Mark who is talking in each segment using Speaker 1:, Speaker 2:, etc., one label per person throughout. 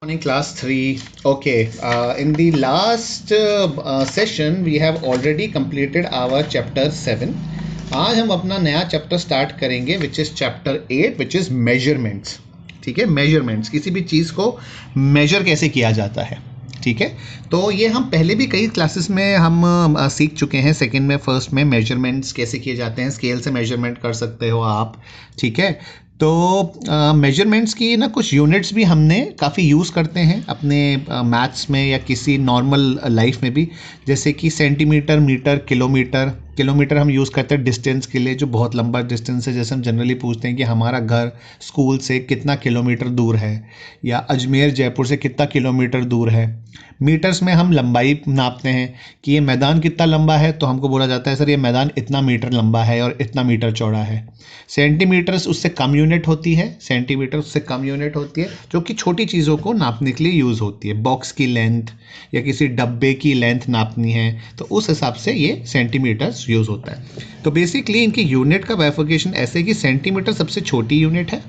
Speaker 1: Morning, class 3. Okay, in the last session we have already completed our chapter 7. आज हम अपना नया chapter start करेंगे which is chapter 8 which is measurements. ठीक है, मेजरमेंट्स, किसी भी चीज़ को मेजर कैसे किया जाता है. ठीक है, तो ये हम पहले भी कई क्लासेस में हम सीख चुके हैं. सेकंड में, फर्स्ट में मेजरमेंट्स कैसे किए जाते हैं, स्केल से मेजरमेंट कर सकते हो आप. ठीक है, तो मेजरमेंट्स की ना कुछ यूनिट्स भी हमने काफ़ी यूज़ करते हैं अपने मैथ्स में या किसी नॉर्मल लाइफ में भी, जैसे कि सेंटीमीटर, मीटर, किलोमीटर. किलोमीटर हम यूज़ करते हैं डिस्टेंस के लिए, जो बहुत लंबा डिस्टेंस है. जैसे हम जनरली पूछते हैं कि हमारा घर स्कूल से कितना किलोमीटर दूर है, या अजमेर जयपुर से कितना किलोमीटर दूर है. मीटर्स में हम लंबाई नापते हैं कि ये मैदान कितना लंबा है, तो हमको बोला जाता है सर ये मैदान इतना मीटर लंबा है और इतना मीटर चौड़ा है. सेंटीमीटर्स उससे कम यूनिट होती है, सेंटीमीटर उससे कम यूनिट होती है, जो कि छोटी चीज़ों को नापने के लिए यूज़ होती है. बॉक्स की लेंथ या किसी डब्बे की लेंथ नापनी है तो उस हिसाब से ये सेंटीमीटर्स यूज़ होता है. तो बेसिकली इनकी यूनिट का बाइफर्केशन ऐसे है कि सेंटीमीटर सबसे छोटी यूनिट है,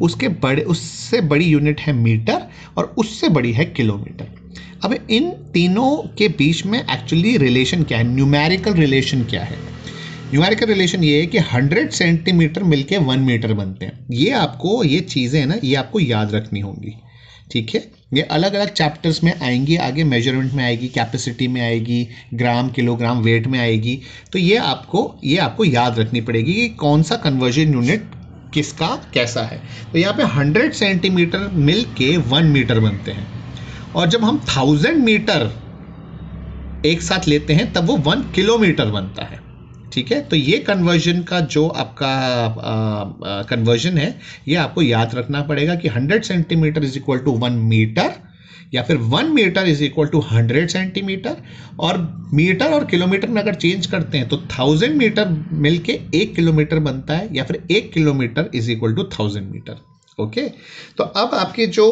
Speaker 1: उससे बड़ी यूनिट है मीटर, और उससे बड़ी है किलोमीटर. अब इन तीनों के बीच में एक्चुअली रिलेशन क्या है, न्यूमेरिकल रिलेशन क्या है. न्यूमेरिकल रिलेशन ये है कि 100 सेंटीमीटर मिलके 1 मीटर बनते हैं. ये चीज़ें ना, ये आपको याद रखनी होंगी. ठीक है, ये अलग अलग चैप्टर्स में आएंगी, आगे मेजरमेंट में आएगी, कैपेसिटी में आएगी, ग्राम, किलोग्राम, वेट में आएगी. तो ये आपको याद रखनी पड़ेगी कि कौन सा कन्वर्जन यूनिट किसका कैसा है. तो यहाँ पे 100 सेंटीमीटर मिल के 1 मीटर बनते हैं, और जब हम 1000 मीटर एक साथ लेते हैं तब वो 1 किलोमीटर बनता है. ठीक है, तो ये कन्वर्जन का जो आपका कन्वर्जन है, ये आपको याद रखना पड़ेगा कि 100 centimetre is equal to 1 metre, या फिर 1 metre is equal to 100 centimetre. और मीटर और किलोमीटर में अगर चेंज करते हैं तो 1000 मीटर मिलके 1 किलोमीटर बनता है, या फिर 1 kilometre is equal to 1000 metre. Okay, तो अब आपके जो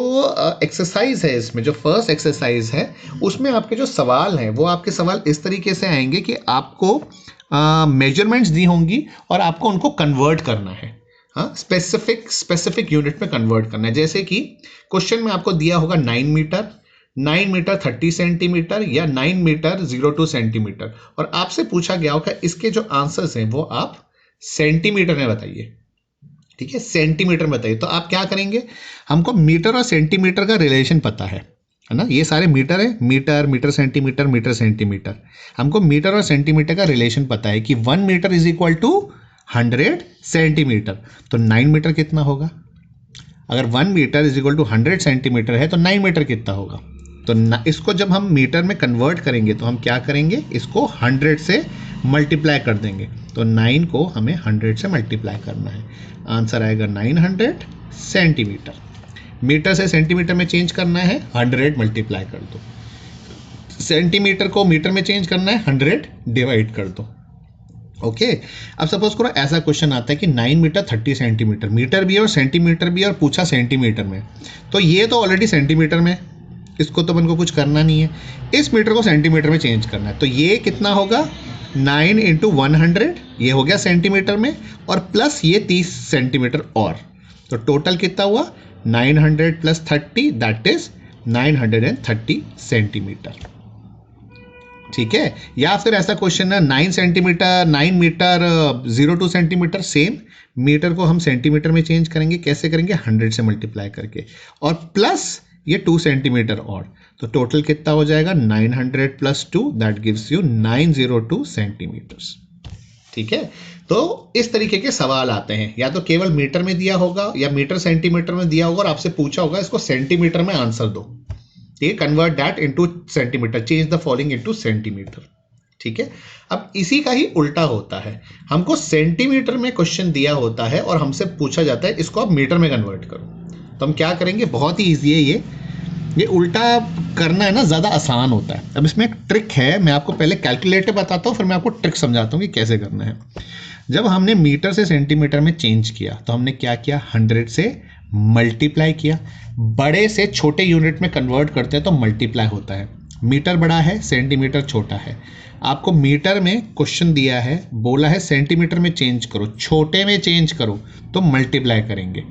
Speaker 1: एक्सरसाइज है, इसमें जो फर्स्ट एक्सरसाइज है उसमें आपके जो सवाल हैं वो आपके सवाल इस तरीके से आएंगे कि आपको मेजरमेंट्स दी होंगी और आपको उनको कन्वर्ट करना है. हाँ, स्पेसिफिक यूनिट में कन्वर्ट करना है. जैसे कि क्वेश्चन में आपको दिया होगा 9 मीटर 30 सेंटीमीटर, या 9 मीटर 02 सेंटीमीटर, और आपसे पूछा गया होगा इसके जो आंसर्स हैं वो आप सेंटीमीटर में बताइए. ठीक है, सेंटीमीटर में बताइए. तो आप क्या करेंगे, हमको मीटर और सेंटीमीटर का रिलेशन पता है ना. ये सारे मीटर है, मीटर सेंटीमीटर, मीटर सेंटीमीटर. हमको मीटर और सेंटीमीटर का रिलेशन पता है कि 1 metre is equal to 100 centimetre. तो 9 मीटर कितना होगा, अगर 1 metre is equal to 100 centimetre है तो 9 मीटर कितना होगा. तो इसको जब हम मीटर में कन्वर्ट करेंगे तो हम क्या करेंगे, इसको 100 से मल्टीप्लाई कर देंगे. तो 9 को हमें 100 से मल्टीप्लाई करना है, आंसर आएगा 900 सेंटीमीटर. मीटर से सेंटीमीटर में चेंज करना है, 100 मल्टीप्लाई कर दो. सेंटीमीटर को मीटर में चेंज करना है, 100 डिवाइड कर दो. ओके, अब सपोज करो ऐसा क्वेश्चन आता है कि 9 मीटर 30 सेंटीमीटर, मीटर भी है और सेंटीमीटर भी है, और पूछा सेंटीमीटर में. तो ये तो ऑलरेडी सेंटीमीटर में, इसको तो अपन को कुछ करना नहीं है. इस मीटर को सेंटीमीटर में चेंज करना है. तो ये कितना होगा, 9 इंटू 100, ये हो गया सेंटीमीटर में, और प्लस ये 30 सेंटीमीटर और. तो टोटल कितना हुआ, 900 प्लस 30, दैट इज 930 सेंटीमीटर. ठीक है, या फिर ऐसा क्वेश्चन है 9 मीटर 02 सेंटीमीटर. सेम मीटर को हम सेंटीमीटर में चेंज करेंगे, कैसे करेंगे, 100 से मल्टीप्लाई करके, और प्लस ये 2 सेंटीमीटर और. तो टोटल कितना हो जाएगा, 900 plus 2, that gives you 902 centimetres. ठीक है, तो इस तरीके के सवाल आते हैं, या तो केवल मीटर में दिया होगा या मीटर सेंटीमीटर में दिया होगा और आपसे पूछा होगा इसको सेंटीमीटर में आंसर दो. ठीक है, convert that into centimetre, change the following into centimetre. ठीक है, अब इसी का ही उल्टा होता है, हमको सेंटीमीटर में क्वेश्चन दिया होता है और हमसे पूछा जाता है इसको आप मीटर में कन्वर्ट करो. तो हम क्या करेंगे, बहुत ही ईजी है ये उल्टा करना है ना, ज़्यादा आसान होता है. अब इसमें एक ट्रिक है, मैं आपको पहले कैलकुलेटर बताता हूँ, फिर मैं आपको ट्रिक समझाता हूँ कि कैसे करना है. जब हमने मीटर से सेंटीमीटर में चेंज किया तो हमने क्या किया, 100 से मल्टीप्लाई किया. बड़े से छोटे यूनिट में कन्वर्ट करते हैं तो मल्टीप्लाई होता है. मीटर बड़ा है, सेंटीमीटर छोटा है. आपको मीटर में क्वेश्चन दिया है, बोला है सेंटीमीटर में चेंज करो, छोटे में चेंज करो, तो मल्टीप्लाई करेंगे.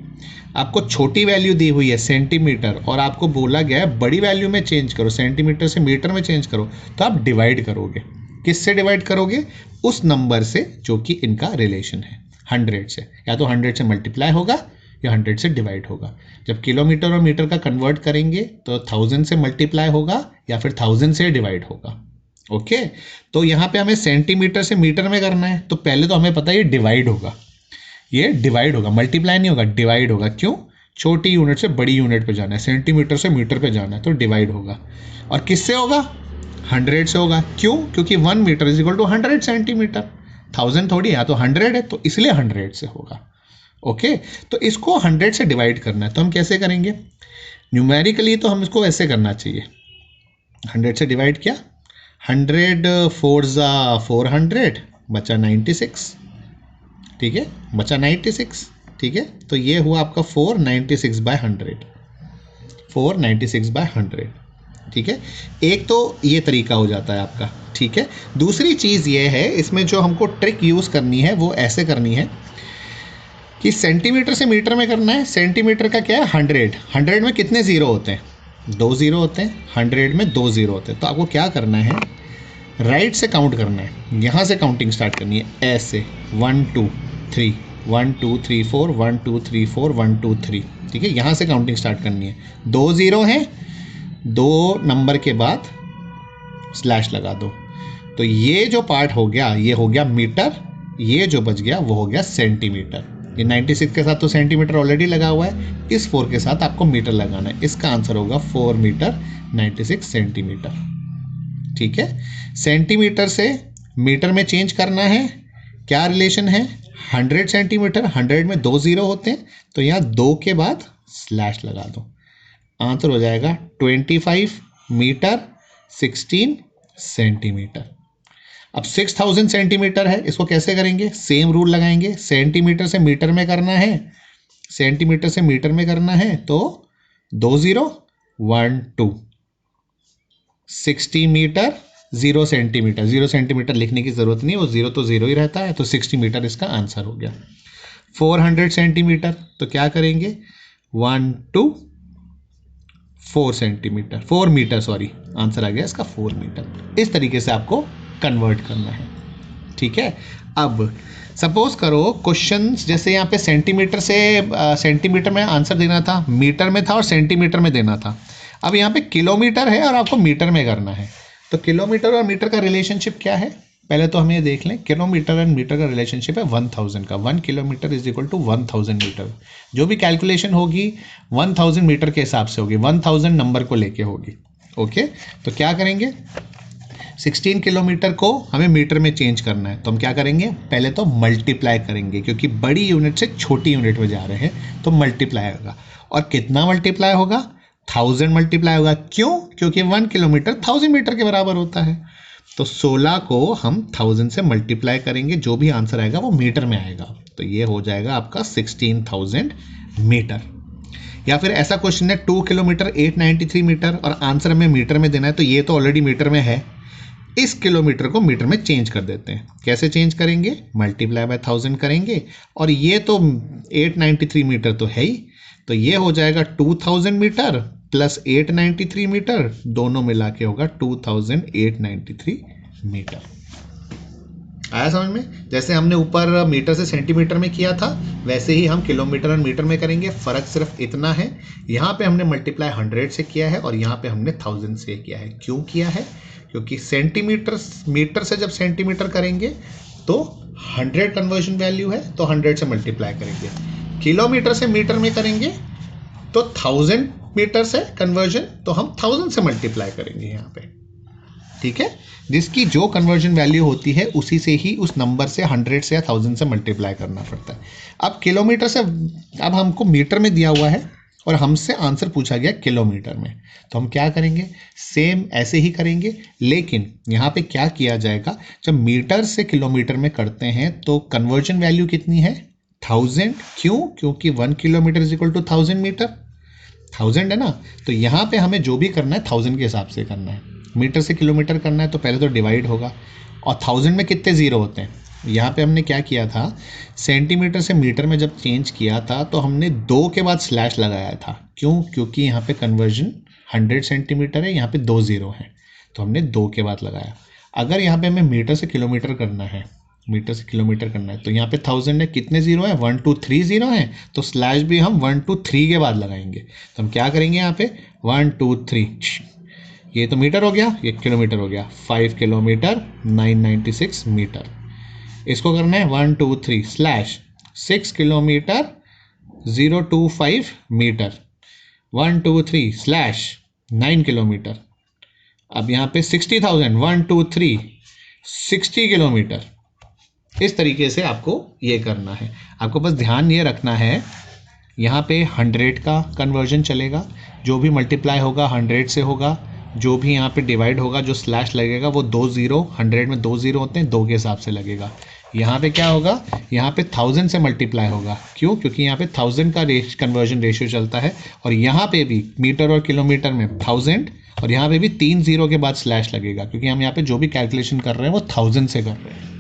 Speaker 1: आपको छोटी वैल्यू दी हुई है सेंटीमीटर और आपको बोला गया है बड़ी वैल्यू में चेंज करो, सेंटीमीटर से मीटर में चेंज करो, तो आप डिवाइड करोगे। किससे डिवाइड करोगे? उस नंबर से जो कि इनका रिलेशन है, 100 से। या तो 100 से मल्टीप्लाई होगा या 100 से डिवाइड होगा। जब किलोमीटर और मीटर का कन्वर्ट करेंगे तो 1000 से मल्टीप्लाई होगा या फिर 1000 से डिवाइड होगा। ओके, तो यहाँ पे हमें सेंटीमीटर से मीटर में करना है, तो पहले तो हमें पता है ये डिवाइड होगा, ये डिवाइड होगा, मल्टीप्लाई नहीं होगा, डिवाइड होगा। क्यों? छोटी यूनिट से बड़ी यूनिट पे जाना है, सेंटीमीटर से मीटर पे जाना है, तो डिवाइड होगा। और किससे होगा? 100 से होगा। क्यों? क्योंकि 1 metre is equal to 100 centimetre, 1000 थोड़ी है, तो 100 है, तो इसलिए 100 से होगा। ओके, तो इसको 100 से डिवाइड करना है, तो हम कैसे करेंगे? न्यूमेरिकली तो हम इसको ऐसे करना चाहिए, 100 से डिवाइड किया, 100 4 ज़ा 400 बचा 96, ठीक है, बचा 96, ठीक है। तो ये हुआ आपका 496/100, 496/100, ठीक है। एक तो ये तरीका हो जाता है आपका, ठीक है। दूसरी चीज़ ये है, इसमें जो हमको ट्रिक यूज़ करनी है वो ऐसे करनी है कि सेंटीमीटर से मीटर में करना है। सेंटीमीटर का क्या है? 100 में कितने ज़ीरो होते हैं? 2 ज़ीरो होते हैं। 100 में 2 ज़ीरो होते हैं। तो आपको क्या करना है? राइट से काउंट करना है, यहाँ से काउंटिंग स्टार्ट करनी है, ऐसे 1 2 3 1 2 3 4 1 2 3 4 1 2 3, ठीक है। यहाँ से काउंटिंग स्टार्ट करनी है। 2 ज़ीरो हैं, 2 नंबर के बाद स्लैश लगा दो, तो ये जो पार्ट हो गया ये हो गया मीटर, ये जो बच गया वो हो गया सेंटीमीटर। ये 96 के साथ तो सेंटीमीटर ऑलरेडी लगा हुआ है, इस 4 के साथ आपको मीटर लगाना है। इसका आंसर होगा 4 मीटर 96 सेंटीमीटर, ठीक है। सेंटीमीटर से मीटर में चेंज करना है, क्या रिलेशन है? 100 सेंटीमीटर, 100 में 2 ज़ीरो होते हैं, तो यहाँ 2 के बाद स्लैश लगा दो, आंसर हो जाएगा 25 मीटर 16 सेंटीमीटर। अब 6000 सेंटीमीटर है, इसको कैसे करेंगे? सेम रूल लगाएंगे, सेंटीमीटर से मीटर में करना है, सेंटीमीटर से मीटर में करना है, तो 2 ज़ीरो 1 2, 60 मीटर 0 सेंटीमीटर, 0 सेंटीमीटर लिखने की ज़रूरत नहीं, वो ज़ीरो तो ज़ीरो ही रहता है, तो 60 मीटर इसका आंसर हो गया। 400 सेंटीमीटर, तो क्या करेंगे? 1 2 4 सेंटीमीटर, 4 मीटर, सॉरी, आंसर आ गया इसका 4 मीटर। इस तरीके से आपको कन्वर्ट करना है, ठीक है। अब सपोज करो क्वेश्चन जैसे यहाँ पे सेंटीमीटर से सेंटीमीटर में आंसर देना था, मीटर में था और सेंटीमीटर में देना था। अब यहाँ पे किलोमीटर है और आपको मीटर में करना है, तो किलोमीटर और मीटर का रिलेशनशिप क्या है? पहले तो हम ये देख लें, किलोमीटर एंड मीटर का रिलेशनशिप है 1000 का। 1 kilometre is equal to 1000 metre. जो भी कैलकुलेशन होगी 1000 मीटर के हिसाब से होगी, 1000 नंबर को लेके होगी। ओके, तो क्या करेंगे? 16 किलोमीटर को हमें मीटर में चेंज करना है, तो हम क्या करेंगे? पहले तो मल्टीप्लाई करेंगे, क्योंकि बड़ी यूनिट से छोटी यूनिट में जा रहे हैं, तो मल्टीप्लाई होगा। और कितना मल्टीप्लाई होगा? 1000 मल्टीप्लाई होगा। क्यों? क्योंकि 1 किलोमीटर 1000 मीटर के बराबर होता है। तो 16 को हम 1000 से मल्टीप्लाई करेंगे, जो भी आंसर आएगा वो मीटर में आएगा, तो ये हो जाएगा आपका 16000 मीटर। या फिर ऐसा क्वेश्चन है 2 किलोमीटर 893 मीटर और आंसर हमें मीटर में देना है, तो ये तो ऑलरेडी मीटर में है, इस किलोमीटर को मीटर में चेंज कर देते हैं। कैसे चेंज करेंगे? मल्टीप्लाई बाय 1000 करेंगे, और ये तो 893 मीटर तो है ही, तो ये हो जाएगा 2000 मीटर प्लस 893 मीटर, दोनों मिला के होगा 2893 मीटर। आया समझ में? जैसे हमने ऊपर मीटर से सेंटीमीटर में किया था, वैसे ही हम किलोमीटर और मीटर में करेंगे। फ़र्क सिर्फ इतना है, यहाँ पे हमने मल्टीप्लाई 100 से किया है और यहाँ पे हमने 1000 से किया है। क्यों किया है? क्योंकि सेंटीमीटर मीटर से जब सेंटीमीटर करेंगे तो 100 कन्वर्जन वैल्यू है, तो 100 से मल्टीप्लाई करेंगे। किलोमीटर से मीटर में करेंगे तो 1000 मीटर से कन्वर्जन, तो हम 1000 से मल्टीप्लाई करेंगे यहाँ पे, ठीक है। जिसकी जो कन्वर्जन वैल्यू होती है उसी से ही उस नंबर से 100 से या 1000 से मल्टीप्लाई करना पड़ता है। अब किलोमीटर से, अब हमको मीटर में दिया हुआ है और हमसे आंसर पूछा गया किलोमीटर में, तो हम क्या करेंगे? सेम ऐसे ही करेंगे, लेकिन यहाँ पे क्या किया जाएगा? जब मीटर से किलोमीटर में करते हैं तो कन्वर्जन वैल्यू कितनी है? 1000। क्यों? क्योंकि 1 kilometre is equal to 1000 metre, 1000 है ना, तो यहाँ पे हमें जो भी करना है 1000 के हिसाब से करना है। मीटर से किलोमीटर करना है तो पहले तो डिवाइड होगा, और 1000 में कितने ज़ीरो होते हैं? यहाँ पे हमने क्या किया था, सेंटीमीटर से मीटर में जब चेंज किया था तो हमने 2 के बाद स्लैश लगाया था। क्यों? क्योंकि यहाँ पे कन्वर्जन 100 सेंटीमीटर है, यहाँ पे 2 ज़ीरो हैं, तो हमने 2 के बाद लगाया। अगर यहाँ पे हमें मीटर से किलोमीटर करना है, मीटर से किलोमीटर करना है, तो यहाँ पे 1000 है, कितने ज़ीरो है, 1 2 3 ज़ीरो हैं, तो स्लैश भी हम 1 2 3 के बाद लगाएंगे। तो हम क्या करेंगे यहाँ पे 1 2 3, ये तो मीटर हो गया, ये किलोमीटर हो गया, 5 किलोमीटर 996 मीटर। इसको करना है 1 2 3 slash 6 kilometre 025 metre, 1 2 3 slash 9 kilometre. अब यहाँ पे 60,000 1 2 3 60 किलोमीटर। इस तरीके से आपको ये करना है। आपको बस ध्यान ये रखना है, यहाँ पे 100 का कन्वर्जन चलेगा, जो भी मल्टीप्लाई होगा 100 से होगा, जो भी यहाँ पे डिवाइड होगा, जो स्लैश लगेगा वो 2 ज़ीरो, 100 में 2 ज़ीरो होते हैं, 2 के हिसाब से लगेगा। यहाँ पे क्या होगा, यहाँ पे 1000 से मल्टीप्लाई होगा। क्यों? क्योंकि यहाँ पे 1000 का कन्वर्जन रेशियो चलता है, और यहाँ पे भी मीटर और किलोमीटर में 1000, और यहाँ पे भी 3 ज़ीरो के बाद स्लैश लगेगा, क्योंकि हम यहाँ पे जो भी कैलकुलेशन कर रहे हैं वो 1000 से कर रहे हैं।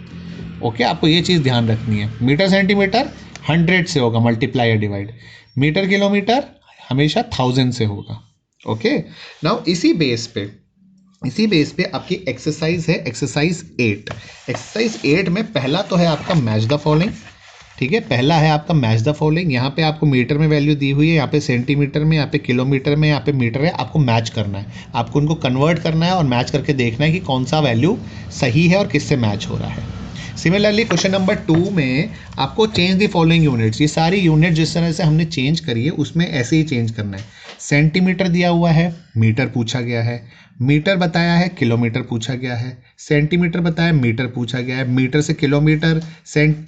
Speaker 1: ओके, आपको ये चीज़ ध्यान रखनी है। मीटर सेंटीमीटर 100 से होगा मल्टीप्लाई या डिवाइड, मीटर किलोमीटर हमेशा 1000 से होगा। ओके, नाउ इसी बेस पे आपकी एक्सरसाइज है, एक्सरसाइज 8। एक्सरसाइज 8 में पहला तो है आपका मैच द फॉलोइंग। ठीक है, पहला है आपका मैच द फॉलोइंग। यहाँ पे आपको मीटर में वैल्यू दी हुई है, यहाँ पे सेंटीमीटर में, यहाँ पे किलोमीटर में, यहाँ पे मीटर है। आपको मैच करना है, आपको उनको कन्वर्ट करना है और मैच करके देखना है कि कौन सा वैल्यू सही है और किससे मैच हो रहा है। सिमिलरली क्वेश्चन नंबर 2 में आपको चेंज द फॉलोइंग यूनिट्स, ये सारी यूनिट जिस तरह से हमने चेंज करी है उसमें ऐसे ही चेंज करना है। सेंटीमीटर दिया हुआ है, मीटर पूछा गया है, मीटर बताया है, किलोमीटर पूछा गया है, सेंटीमीटर बताया, मीटर पूछा गया है, मीटर से किलोमीटर,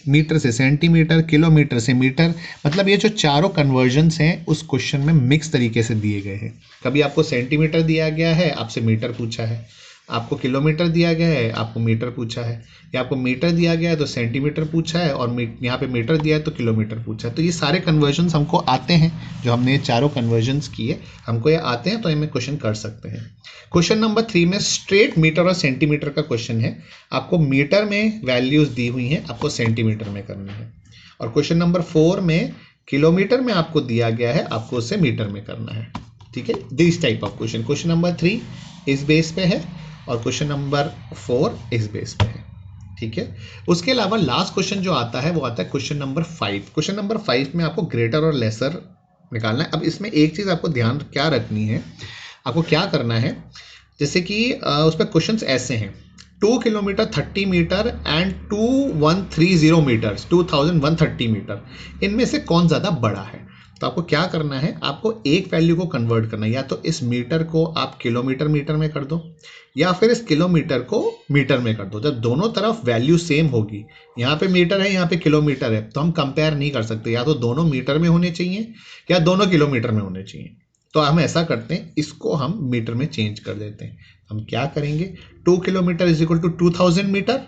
Speaker 1: मीटर से सेंटीमीटर, किलोमीटर से मीटर। मतलब ये जो चारों कन्वर्जन्स हैं उस क्वेश्चन में मिक्स तरीके से दिए गए हैं। कभी आपको सेंटीमीटर दिया गया है, आपसे मीटर पूछा है, आपको किलोमीटर दिया गया है, आपको मीटर पूछा है, या आपको मीटर दिया गया है तो सेंटीमीटर पूछा है, और यहाँ पे मीटर दिया है तो किलोमीटर पूछा है। तो ये सारे कन्वर्जन्स हमको आते हैं, जो हमने चारों कन्वर्जन्स किए हमको ये आते हैं, तो हमें क्वेश्चन कर सकते हैं। क्वेश्चन नंबर 3 में स्ट्रेट मीटर और सेंटीमीटर का क्वेश्चन है। आपको मीटर में वैल्यूज दी हुई हैं, आपको सेंटीमीटर में करनी है। और क्वेश्चन नंबर 4 में किलोमीटर में आपको दिया गया है, आपको उसे मीटर में करना है। ठीक है, this type of question. Question number 3 इस बेस पे है और क्वेश्चन नंबर 4 इस बेस पे है। ठीक है, उसके अलावा लास्ट क्वेश्चन जो आता है वो आता है क्वेश्चन नंबर 5। क्वेश्चन नंबर 5 में आपको ग्रेटर और लेसर निकालना है। अब इसमें एक चीज़ आपको ध्यान क्या रखनी है, आपको क्या करना है, जैसे कि उसमें क्वेश्चंस ऐसे हैं, 2 kilometre 30 metre and 2130 metres, 2130 metre, इनमें से कौन ज़्यादा बड़ा है। तो आपको क्या करना है, आपको एक वैल्यू को कन्वर्ट करना है, या तो इस मीटर को आप किलोमीटर मीटर में कर दो, या फिर इस किलोमीटर को मीटर में कर दो। जब दोनों तरफ वैल्यू सेम होगी, यहाँ पे मीटर है यहाँ पे किलोमीटर है, तो हम कंपेयर नहीं कर सकते, या तो दोनों मीटर में होने चाहिए या दोनों किलोमीटर में होने चाहिए। तो हम ऐसा करते हैं, इसको हम मीटर में चेंज कर देते हैं। हम क्या करेंगे, 2 kilometre is equal to 2000 metre,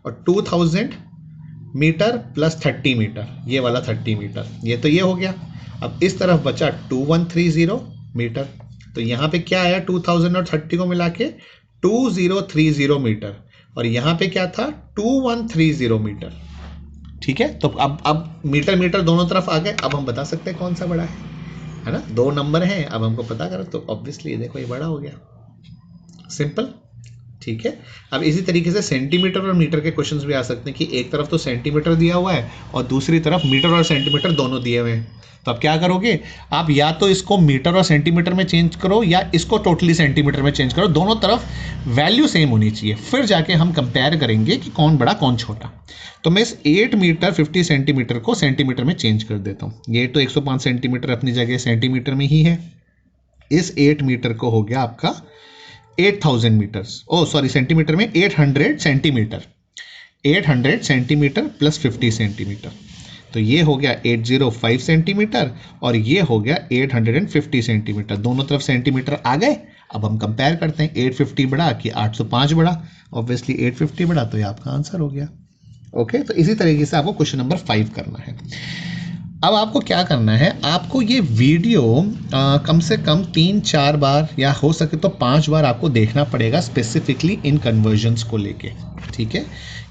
Speaker 1: और 2000 मीटर प्लस 30 मीटर, ये वाला 30 मीटर, ये तो ये हो गया। अब इस तरफ बचा 2130 मीटर, तो यहाँ पे क्या आया, 2000 और 30 को मिला के 2030 मीटर, और यहाँ पे क्या था 2130 मीटर। ठीक है, तो अब मीटर मीटर दोनों तरफ आ गए। अब हम बता सकते हैं कौन सा बड़ा है ना, 2 नंबर हैं, अब हमको पता करो, तो ऑब्वियसली देखो ये बड़ा हो गया, सिंपल। ठीक है, अब इसी तरीके से सेंटीमीटर और मीटर के क्वेश्चंस भी आ सकते हैं कि एक तरफ तो सेंटीमीटर दिया हुआ है और दूसरी तरफ मीटर और सेंटीमीटर दोनों दिए हुए हैं। तो अब क्या करोगे, आप या तो इसको मीटर और सेंटीमीटर में चेंज करो, या इसको टोटली सेंटीमीटर में चेंज करो, दोनों तरफ वैल्यू सेम होनी चाहिए, फिर जाके हम कंपेयर करेंगे कि कौन बड़ा कौन छोटा। तो मैं इस 8 मीटर 50 सेंटीमीटर को सेंटीमीटर में चेंज कर देता हूँ। ये तो 105 सेंटीमीटर अपनी जगह सेंटीमीटर में ही है। इस 8 मीटर को हो गया आपका 8000 मीटर्स, सेंटीमीटर में 800 सेंटीमीटर, 800 सेंटीमीटर प्लस 50 सेंटीमीटर, तो ये हो गया 805 सेंटीमीटर, और ये हो गया 850 सेंटीमीटर। दोनों तरफ सेंटीमीटर आ गए। अब हम कंपेयर करते हैं, 850 बड़ा कि 805 बड़ा, ऑब्वियसली 850 बड़ा, तो ये आपका आंसर हो गया। ओके, तो इसी तरीके से आपको क्वेश्चन नंबर 5 करना है। अब आपको क्या करना है, आपको ये वीडियो कम से कम 3-4 बार या हो सके तो 5 बार आपको देखना पड़ेगा, स्पेसिफिकली इन कन्वर्जन्स को लेके, ठीक है।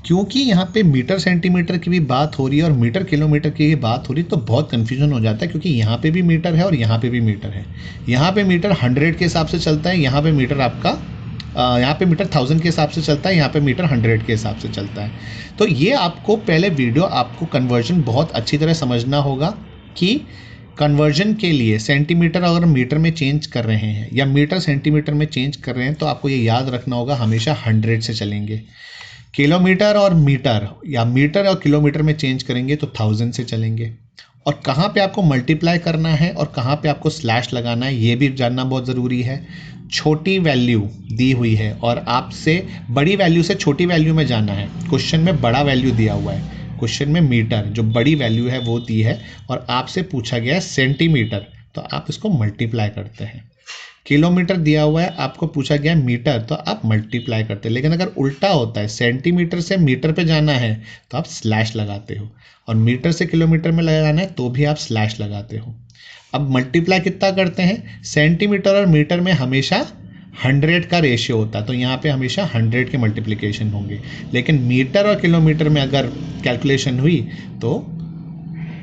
Speaker 1: क्योंकि यहाँ पे मीटर सेंटीमीटर की भी बात हो रही है और मीटर किलोमीटर की भी बात हो रही है, तो बहुत कन्फ्यूजन हो जाता है, क्योंकि यहाँ पे भी मीटर है और यहाँ पे भी मीटर है। यहाँ पे मीटर 100 के हिसाब से चलता है, यहाँ पे मीटर आपका यहाँ पे मीटर 1000 के हिसाब से चलता है, यहाँ पे मीटर 100 के हिसाब से चलता है। तो ये आपको पहले वीडियो आपको कन्वर्जन बहुत अच्छी तरह समझना होगा कि कन्वर्जन के लिए सेंटीमीटर अगर मीटर में चेंज कर रहे हैं या मीटर सेंटीमीटर में चेंज कर रहे हैं, तो आपको ये याद रखना होगा हमेशा 100 से चलेंगे। किलोमीटर और मीटर या मीटर और किलोमीटर में चेंज करेंगे तो 1000 से चलेंगे। और कहाँ पे आपको मल्टीप्लाई करना है और कहाँ पे आपको स्लैश लगाना है, ये भी जानना बहुत ज़रूरी है। छोटी वैल्यू दी हुई है और आपसे बड़ी वैल्यू से छोटी वैल्यू में जाना है। क्वेश्चन में बड़ा वैल्यू दिया हुआ है, क्वेश्चन में मीटर जो बड़ी वैल्यू है वो दी है, और आपसे पूछा गया है सेंटीमीटर, तो आप इसको मल्टीप्लाई करते हैं। किलोमीटर दिया हुआ है, आपको पूछा गया मीटर, तो आप मल्टीप्लाई करते हैं। लेकिन अगर उल्टा होता है, सेंटीमीटर से मीटर पे जाना है तो आप स्लैश लगाते हो, और मीटर से किलोमीटर में लगाना है तो भी आप स्लैश लगाते हो। अब मल्टीप्लाई कितना करते हैं, सेंटीमीटर और मीटर में हमेशा 100 का रेशियो होता है, तो यहाँ पे हमेशा 100 के मल्टीप्लिकेशन होंगे। लेकिन मीटर और किलोमीटर में अगर कैलकुलेशन हुई तो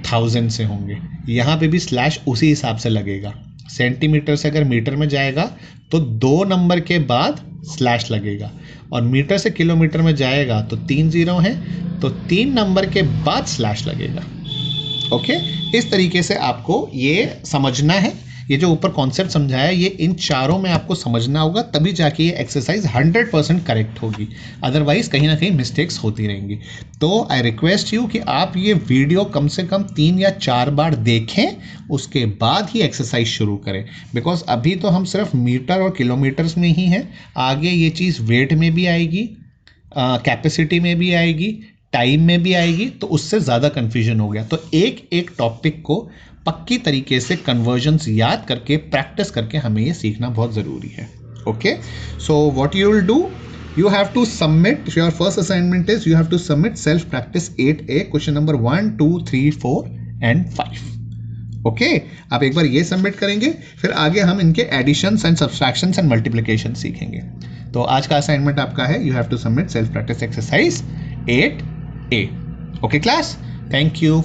Speaker 1: 1000 से होंगे। यहाँ पे भी स्लैश उसी हिसाब से लगेगा। सेंटीमीटर से अगर मीटर में जाएगा तो 2 नंबर के बाद स्लैश लगेगा, और मीटर से किलोमीटर में जाएगा तो 3 0 हैं, तो 3 नंबर के बाद स्लैश लगेगा। ओके, इस तरीके से आपको ये समझना है। ये जो ऊपर कॉन्सेप्ट समझाया है, ये इन चारों में आपको समझना होगा, तभी जाके ये एक्सरसाइज 100% करेक्ट होगी। अदरवाइज कहीं ना कहीं मिस्टेक्स होती रहेंगी। तो आई रिक्वेस्ट यू कि आप ये वीडियो कम से कम 3 या 4 बार देखें, उसके बाद ही एक्सरसाइज शुरू करें। बिकॉज अभी तो हम सिर्फ मीटर और किलोमीटर्स में ही हैं, आगे ये चीज़ वेट में भी आएगी, कैपेसिटी में भी आएगी, टाइम में भी आएगी, तो उससे ज़्यादा कन्फ्यूजन हो गया। तो एक एक टॉपिक को पक्की तरीके से कन्वर्जन्स याद करके प्रैक्टिस करके हमें ये सीखना बहुत ज़रूरी है। Okay, so what you will do, you have to submit, your first assignment is you have to submit self practice 8A question number 1 2 3 4 and 5। Okay, आप एक बार ये सबमिट करेंगे, फिर आगे हम इनके additions and subtractions and multiplication सीखेंगे। तो आज का असाइनमेंट आपका है, you have to submit self practice exercise 8A। Okay class, thank you.